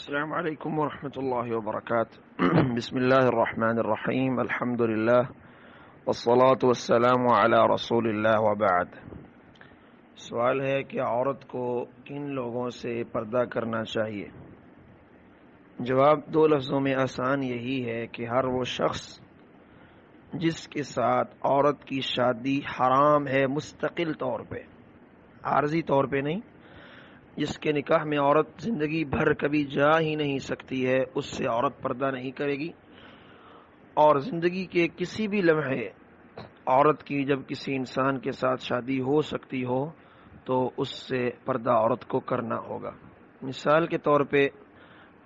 السلام علیکم ورحمۃ اللہ وبرکاتہ۔ بسم اللہ الرحمن الرحیم، الحمد للہ والصلاة والسلام علی رسول اللہ وبعد۔ سوال ہے کہ عورت کو کن لوگوں سے پردہ کرنا چاہیے؟ جواب دو لفظوں میں آسان یہی ہے کہ ہر وہ شخص جس کے ساتھ عورت کی شادی حرام ہے مستقل طور پہ، عارضی طور پہ نہیں، جس کے نکاح میں عورت زندگی بھر کبھی جا ہی نہیں سکتی ہے، اس سے عورت پردہ نہیں کرے گی۔ اور زندگی کے کسی بھی لمحے عورت کی جب کسی انسان کے ساتھ شادی ہو سکتی ہو تو اس سے پردہ عورت کو کرنا ہوگا۔ مثال کے طور پہ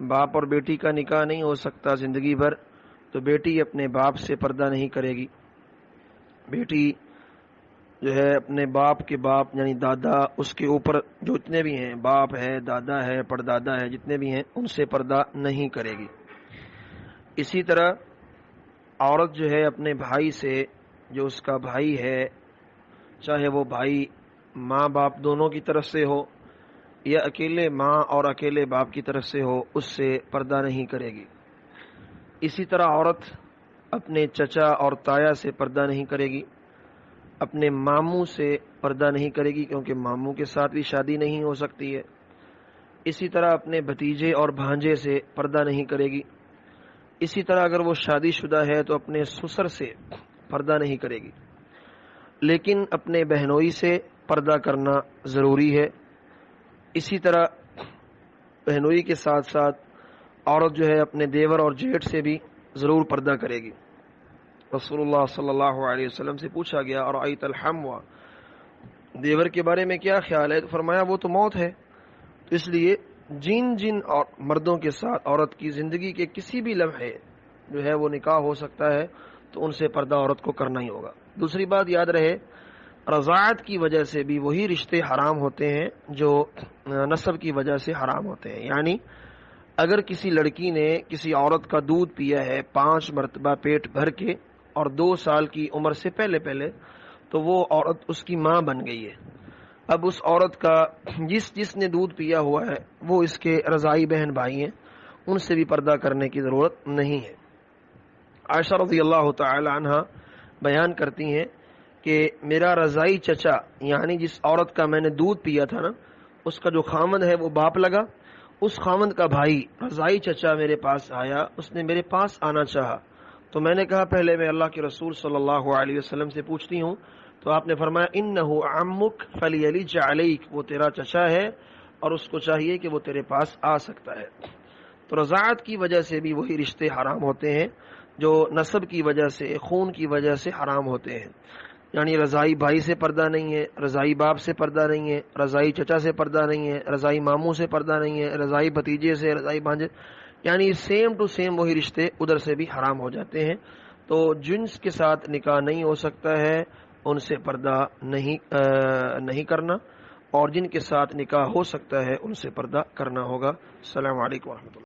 باپ اور بیٹی کا نکاح نہیں ہو سکتا زندگی بھر، تو بیٹی اپنے باپ سے پردہ نہیں کرے گی۔ بیٹی جو ہے اپنے باپ کے باپ یعنی دادا، اس کے اوپر جو اتنے بھی ہیں، باپ ہے، دادا ہے، پردادا ہے، جتنے بھی ہیں، ان سے پردہ نہیں کرے گی۔ اسی طرح عورت جو ہے اپنے بھائی سے، جو اس کا بھائی ہے، چاہے وہ بھائی ماں باپ دونوں کی طرف سے ہو یا اکیلے ماں اور اکیلے باپ کی طرف سے ہو، اس سے پردہ نہیں کرے گی۔ اسی طرح عورت اپنے چچا اور تایا سے پردہ نہیں کرے گی، اپنے ماموں سے پردہ نہیں کرے گی کیونکہ ماموں کے ساتھ بھی شادی نہیں ہو سکتی ہے۔ اسی طرح اپنے بھتیجے اور بھانجے سے پردہ نہیں کرے گی۔ اسی طرح اگر وہ شادی شدہ ہے تو اپنے سسر سے پردہ نہیں کرے گی، لیکن اپنے بہنوئی سے پردہ کرنا ضروری ہے۔ اسی طرح بہنوئی کے ساتھ ساتھ عورت جو ہے اپنے دیور اور جیٹھ سے بھی ضرور پردہ کرے گی۔ رسول اللہ صلی اللہ علیہ وسلم سے پوچھا گیا اور آیت الحموا، دیور کے بارے میں کیا خیال ہے؟ تو فرمایا وہ تو موت ہے۔ تو اس لیے جن اور مردوں کے ساتھ عورت کی زندگی کے کسی بھی لمحے جو ہے وہ نکاح ہو سکتا ہے تو ان سے پردہ عورت کو کرنا ہی ہوگا۔ دوسری بات یاد رہے، رضاعت کی وجہ سے بھی وہی رشتے حرام ہوتے ہیں جو نسب کی وجہ سے حرام ہوتے ہیں۔ یعنی اگر کسی لڑکی نے کسی عورت کا دودھ پیا ہے 5 مرتبہ پیٹ بھر کے اور 2 سال کی عمر سے پہلے تو وہ عورت اس کی ماں بن گئی ہے۔ اب اس عورت کا جس نے دودھ پیا ہوا ہے وہ اس کے رضاعی بہن بھائی ہیں، ان سے بھی پردہ کرنے کی ضرورت نہیں ہے۔ عائشہ رضی اللہ تعالی عنہ بیان کرتی ہیں کہ میرا رضاعی چچا، یعنی جس عورت کا میں نے دودھ پیا تھا نا، اس کا جو خامند ہے وہ باپ لگا، اس خامند کا بھائی رضاعی چچا میرے پاس آیا، اس نے میرے پاس آنا چاہا تو میں نے کہا پہلے میں اللہ کے رسول صلی اللہ علیہ وسلم سے پوچھتی ہوں، تو آپ نے فرمایا انہ عمک فلیلج علیک، وہ تیرا چچا ہے اور اس کو چاہیے کہ وہ تیرے پاس آ سکتا ہے۔ تو رضاعت کی وجہ سے بھی وہی رشتے حرام ہوتے ہیں جو نسب کی وجہ سے، خون کی وجہ سے حرام ہوتے ہیں۔ یعنی رضاعی بھائی سے پردہ نہیں ہے، رضاعی باپ سے پردہ نہیں ہے، رضاعی چچا سے پردہ نہیں ہے، رضاعی ماموں سے پردہ نہیں ہے، رضاعی بھتیجے سے، رضاعی بھانجے، یعنی سیم ٹو سیم وہی رشتے ادھر سے بھی حرام ہو جاتے ہیں۔ تو جنس کے ساتھ نکاح نہیں ہو سکتا ہے ان سے پردہ نہیں کرنا، اور جن کے ساتھ نکاح ہو سکتا ہے ان سے پردہ کرنا ہوگا۔ السلام علیکم ورحمۃ اللہ۔